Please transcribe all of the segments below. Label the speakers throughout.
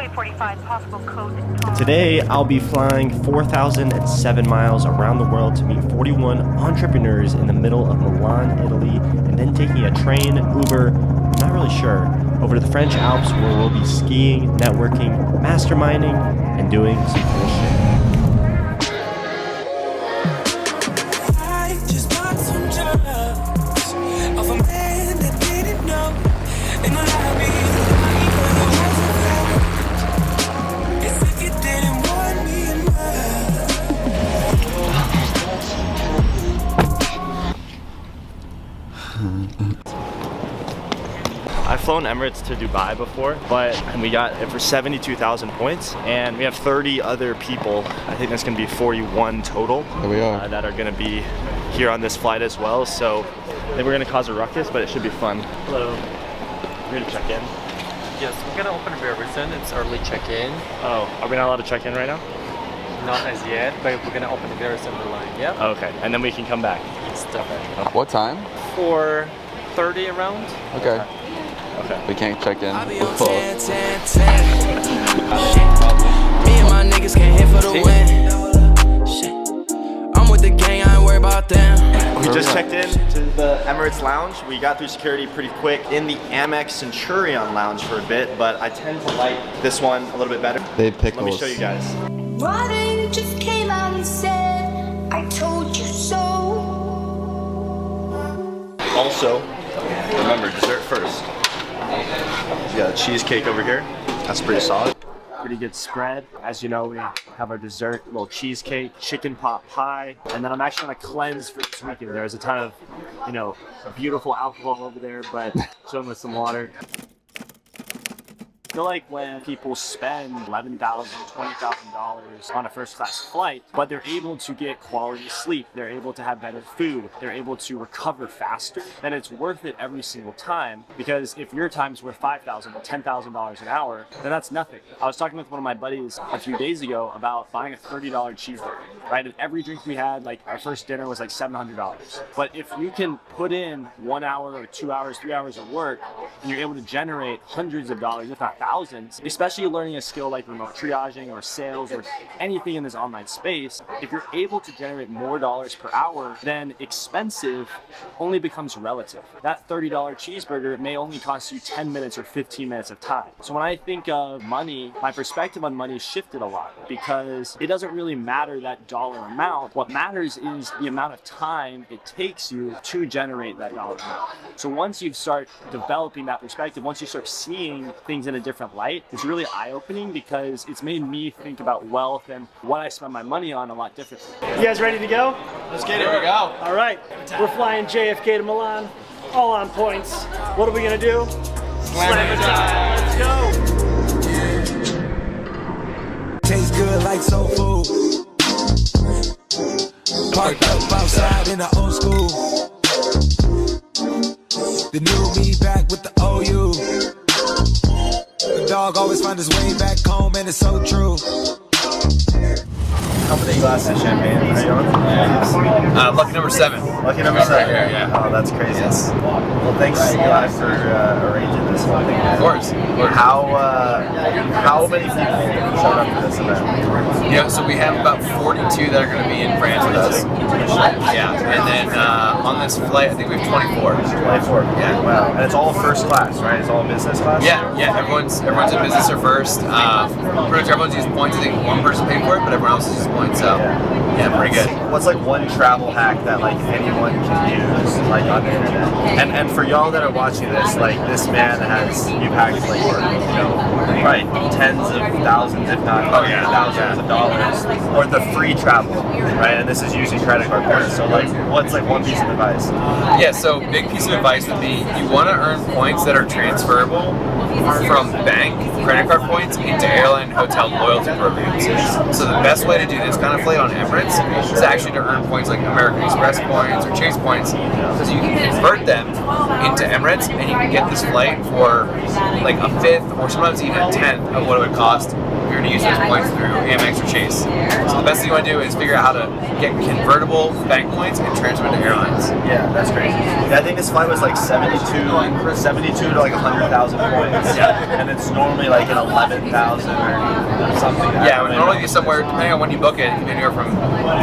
Speaker 1: 245 possible code.
Speaker 2: Today, I'll be flying 4,007 miles around the world to meet 41 entrepreneurs in the middle of Milan, Italy, and then taking a train, Uber, I'm not really sure, over to the French Alps where we'll be skiing, networking, masterminding, and doing some cool shit.
Speaker 3: I just bought some drugs off a man that didn't know in the lobby. As if you didn't want me
Speaker 2: I've flown Emirates to Dubai before, and we got it for 72,000 points, and we have 30 other people. I think that's going to be 41 total.
Speaker 4: Here we are.
Speaker 2: That are going to be here on this flight as well. So I think we're going to cause a ruckus, but it should be fun. Hello. We're going to check in.
Speaker 5: Yes, we're gonna open very soon. It's early check-in.
Speaker 2: Oh, are we not allowed to check in right now?
Speaker 5: Not as yet, but we're gonna open very soon the line. Yeah.
Speaker 2: Okay, and then we can come back.
Speaker 5: It's stuff.
Speaker 4: What time?
Speaker 5: 4:30 around.
Speaker 4: Okay.
Speaker 2: Okay.
Speaker 4: We can't check in.
Speaker 3: I'll be
Speaker 4: We're
Speaker 3: on
Speaker 4: full.
Speaker 3: 10, 10, 10. Me and my niggas can't hit for the win. Shit. I'm with the gang, I ain't worried about them.
Speaker 2: We just checked in to the Emirates Lounge. We got through security pretty quick in the Amex Centurion Lounge for a bit, but I tend to like this one a little bit better.
Speaker 4: They have pickles.
Speaker 2: Let me show you guys.
Speaker 6: Why didn't you just came out and said, I told you so?
Speaker 2: Also, remember, dessert first. We got a cheesecake over here. That's pretty solid. Pretty good spread. As you know, we have our dessert, little cheesecake, chicken pot pie, and then I'm actually on a cleanse for this weekend. There's a ton of, beautiful alcohol over there, but chilling with some water. I feel like when people spend $11,000, $20,000 on a first class flight, but they're able to get quality sleep, they're able to have better food, they're able to recover faster, then it's worth it every single time. Because if your time's worth $5,000 or $10,000 an hour, then that's nothing. I was talking with one of my buddies a few days ago about buying a $30 cheeseburger, right? And every drink we had, like our first dinner was like $700. But if you can put in 1 hour or 2 hours, 3 hours of work, and you're able to generate hundreds of dollars, if not thousands, especially learning a skill like remote triaging or sales or anything in this online space, if you're able to generate more dollars per hour, then expensive only becomes relative. That $30 cheeseburger may only cost you 10 minutes or 15 minutes of time. So when I think of money, my perspective on money shifted a lot because it doesn't really matter that dollar amount. What matters is the amount of time it takes you to generate that dollar amount. So once you start developing that perspective, once you start seeing things in a different light, it's really eye-opening because it's made me think about wealth and what I spend my money on a lot differently.
Speaker 7: You guys ready to go?
Speaker 5: Let's get it. Here we go.
Speaker 7: All right, we're flying JFK to Milan, all on points. What are we gonna do?
Speaker 5: Slam it time.
Speaker 7: Let's go.
Speaker 3: Tastes good like soul food. Parked up outside in the old school. The new me back with the OU. The dog always find his way back home, and it's so true.
Speaker 2: How many glasses of champagne are you on?
Speaker 5: Lucky number 7.
Speaker 2: Lucky number 7.
Speaker 5: Right here, yeah.
Speaker 2: Oh, that's crazy. Yes. Well, thanks Eli for arranging this whole thing.
Speaker 5: Of course.
Speaker 2: How many people showed up for this event?
Speaker 5: Yeah, so we have about 42 that are going to be in France with us. Yeah, and then on this flight, I think we have 24.
Speaker 2: 24.
Speaker 5: Yeah.
Speaker 2: Wow. And it's all first class, right? It's all business class?
Speaker 5: Yeah. Everyone's in business or first. Pretty much everyone's using points. I think one person paid for it, but everyone else uses points. So yeah, pretty good.
Speaker 2: What's like one travel hack that like anyone can use like on the internet? And for y'all that are watching this, like this man you've hacked like right, tens of thousands, if not thousands of dollars worth of free travel, right? And this is using credit card points. So like, what's like one piece of advice?
Speaker 5: Yeah, so big piece of advice would be you want to earn points that are transferable from bank credit card points into airline hotel loyalty programs. So the best way to do this kind of flight on Emirates is actually to earn points like American Express points or Chase points, because you can convert them into Emirates and you can get this flight for like a fifth or sometimes even a tenth of what it would cost you're going to use those points through Amex or Chase. So the best thing you want to do is figure out how to get convertible bank points and transfer them to airlines.
Speaker 2: Yeah, that's crazy. Yeah, I think this flight was like 72 to like 100,000 points. Yeah. And it's normally like an 11,000 or something.
Speaker 5: Yeah, it would normally be somewhere, depending on when you book it, it can be anywhere from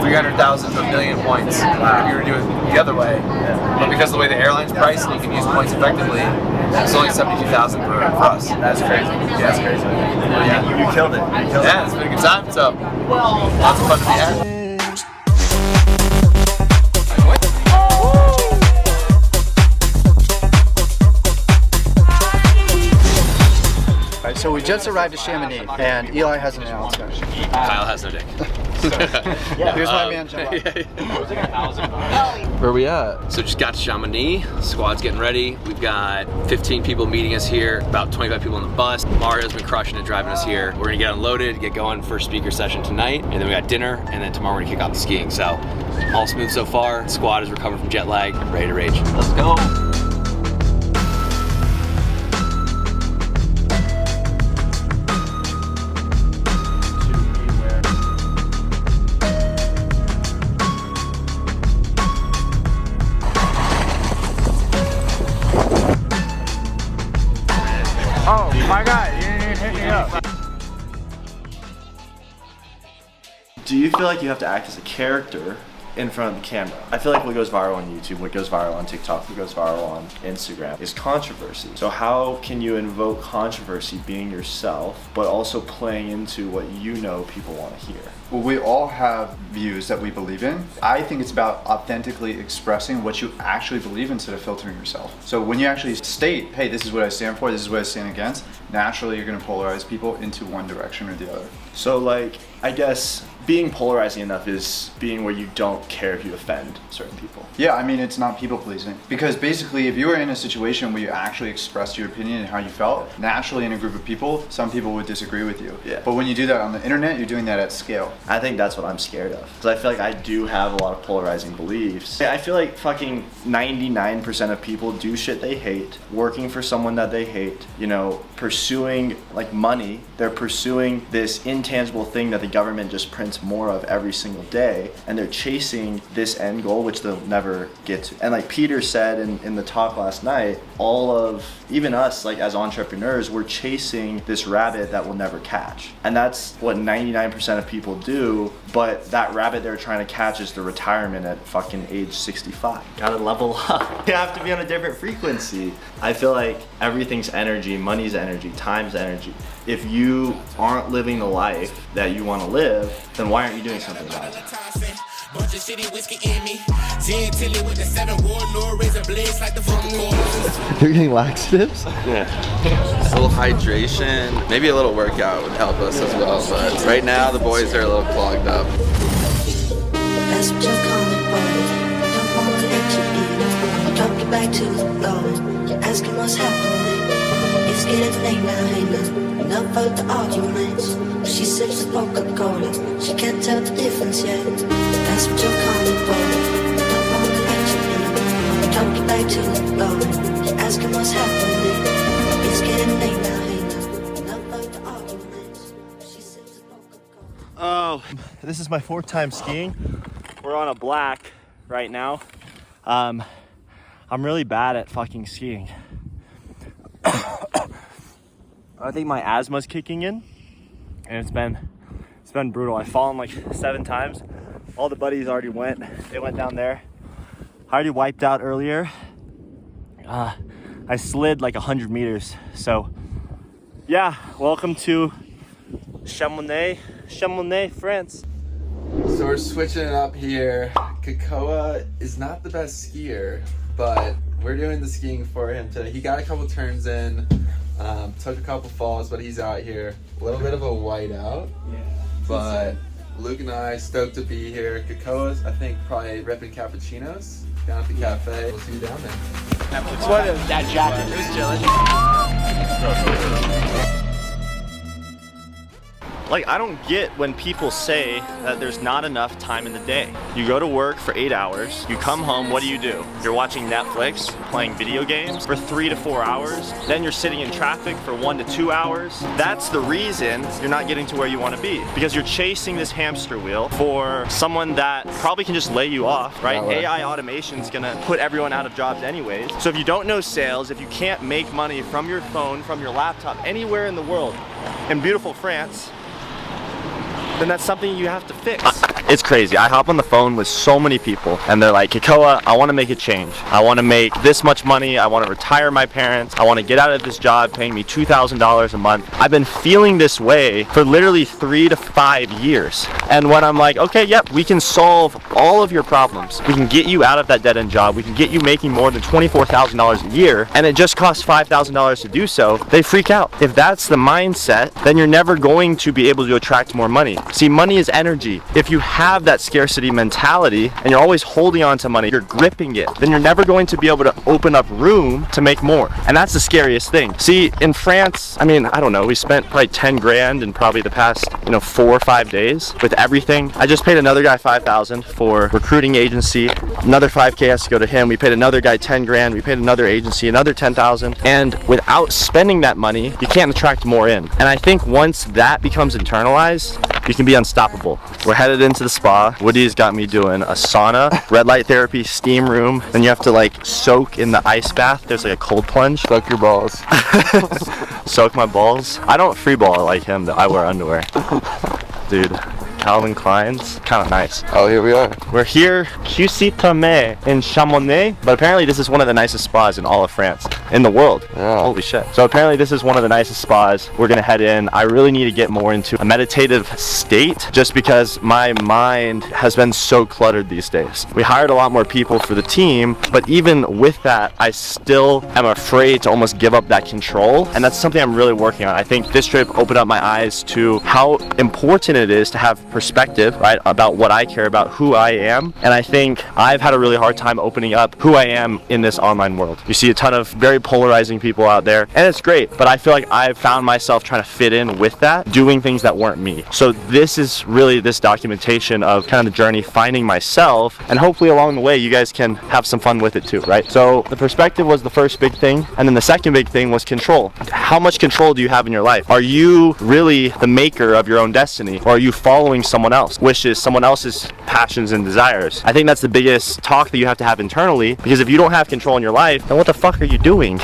Speaker 5: 300,000 to 1 million points if you were to do it the other way. Yeah. But because of the way the airline's priced and you can use points effectively, it's only 72,000 for us.
Speaker 2: That's crazy. Yeah, that's crazy. Yeah, you killed it.
Speaker 5: Yeah, it's been a good time, so lots of fun to be had.
Speaker 4: So we just arrived at Chamonix, and Eli has an announcement.
Speaker 8: Kyle has no dick.
Speaker 4: Here's my man, John.
Speaker 8: Where are we at? So just got to Chamonix. Squad's getting ready. We've got 15 people meeting us here, about 25 people on the bus. Mario's been crushing it, driving us here. We're gonna get unloaded, get going for speaker session tonight, and then we got dinner, and then tomorrow we're gonna kick off the skiing. So all smooth so far. Squad is recovered from jet lag, ready to rage. Let's go.
Speaker 5: Oh my God, you didn't even hit me up.
Speaker 2: Do you feel like you have to act as a character in front of the camera? I feel like what goes viral on YouTube, what goes viral on TikTok, what goes viral on Instagram is controversy. So how can you invoke controversy being yourself, but also playing into what you know people want to hear?
Speaker 4: Well, we all have views that we believe in. I think it's about authentically expressing what you actually believe instead of filtering yourself. So when you actually state, hey, this is what I stand for, this is what I stand against, naturally you're going to polarize people into one direction or the other.
Speaker 2: So like, I guess being polarizing enough is being where you don't care if you offend certain people.
Speaker 4: Yeah, I mean, it's not people pleasing. Because basically, if you were in a situation where you actually expressed your opinion and how you felt, naturally in a group of people, some people would disagree with you.
Speaker 2: Yeah.
Speaker 4: But when you do that on the internet, you're doing that at scale.
Speaker 2: I think that's what I'm scared of. Because I feel like I do have a lot of polarizing beliefs. I feel like fucking 99% of people do shit they hate, working for someone that they hate, you know, pursuing like money. They're pursuing this intangible thing that the government just prints more of every single day, and they're chasing this end goal which they'll never get to. And like Peter said in the talk last night, all of even us like as entrepreneurs, we're chasing this rabbit that we'll never catch. And that's what 99% of people do, but that rabbit they're trying to catch is the retirement at fucking age 65. Gotta level up. You have to be on a different frequency. I feel like everything's energy, money's energy, time's energy. If you aren't living the life that you want to live, then why aren't you doing something about it?
Speaker 9: Bunch of shitty whiskey in me. 10 Tilly with the 7 warlord, razor blades like the fucking core.
Speaker 10: You're getting laxatives?
Speaker 8: Yeah. Just a little hydration, maybe a little workout would help us as well. But right now the boys are a little clogged up.
Speaker 11: That's what you're calling for. Don't wanna let you in. I'll drop you back to the floor. You're asking what's happening. It's getting late now, hey now. Enough of the arguments. She sips the Coca-Cola. She can't tell the difference yet. That's what you're calling for. Don't wanna let you in. I'll drop you back to the floor. You're asking what's happening. It's getting late now, hey now. Enough of the arguments. She sips the Coca-Cola.
Speaker 2: Oh, this is my 4th time skiing. We're on a black right now. I'm really bad at fucking skiing. I think my asthma's kicking in, and it's been brutal. I've fallen like 7 times. All the buddies already went. They went down there. I already wiped out earlier. I slid like 100 meters. So yeah, welcome to Chamonix, France.
Speaker 8: So we're switching it up here. Kekoa is not the best skier, but we're doing the skiing for him today. He got a couple turns in, took a couple falls, but he's out here. A little bit of a whiteout, but Luke and I stoked to be here. Kekoa's, I think, probably repping cappuccinos down at the cafe. We'll see you down there.
Speaker 7: What is that jacket? Who's chilling?
Speaker 2: Like, I don't get when people say that there's not enough time in the day. You go to work for 8 hours, you come home, what do? You're watching Netflix, playing video games for 3 to 4 hours, then you're sitting in traffic for 1 to 2 hours. That's the reason you're not getting to where you want to be, because you're chasing this hamster wheel for someone that probably can just lay you off, right? AI automation is gonna put everyone out of jobs anyways. So if you don't know sales, if you can't make money from your phone, from your laptop, anywhere in the world, in beautiful France, then that's something you have to fix. It's crazy. I hop on the phone with so many people and they're like, Kekoa, I want to make a change. I want to make this much money. I want to retire my parents. I want to get out of this job paying me $2,000 a month. I've been feeling this way for literally 3 to 5 years. And when I'm like, okay, yep, we can solve all of your problems. We can get you out of that dead-end job. We can get you making more than $24,000 a year, and it just costs $5,000 to do so, they freak out. If that's the mindset, then you're never going to be able to attract more money. See, money is energy. If you have that scarcity mentality and you're always holding on to money, you're gripping it, then you're never going to be able to open up room to make more. And that's the scariest thing. See, in France, I mean, I don't know, we spent probably 10 grand in probably the past, 4 or 5 days with everything. I just paid another guy 5,000 for recruiting agency. Another 5K has to go to him. We paid another guy 10 grand. We paid another agency another 10,000. And without spending that money, you can't attract more in. And I think once that becomes internalized, you can be unstoppable. We're headed into the spa. Woody's got me doing a sauna, red light therapy, steam room. Then you have to like soak in the ice bath. There's like a cold plunge.
Speaker 8: Soak your balls.
Speaker 2: Soak my balls. I don't free ball like him though. I wear underwear. Dude, Calvin Klein's kind of nice.
Speaker 8: Oh, here we are.
Speaker 2: We're here, yurcisin in Chamonix, but apparently this is one of the nicest spas in all of France, in the world.
Speaker 8: Yeah.
Speaker 2: Holy shit. So apparently this is one of the nicest spas. We're gonna head in. I really need to get more into a meditative state just because my mind has been so cluttered these days. We hired a lot more people for the team, but even with that, I still am afraid to almost give up that control, and that's something I'm really working on. I think this trip opened up my eyes to how important it is to have perspective, right, about what I care about, who I am. And I think I've had a really hard time opening up who I am in this online world. You see a ton of very polarizing people out there, and it's great, but I feel like I've found myself trying to fit in with that, doing things that weren't me. So this is really this documentation of kind of the journey, finding myself, and hopefully along the way you guys can have some fun with it too, right? So the perspective was the first big thing, and then the second big thing was control. How much control do you have in your life? Are you really the maker of your own destiny, or are you following someone else, wishes, someone else's passions and desires? I think that's the biggest talk that you have to have internally, because if you don't have control in your life, then what the fuck are you doing?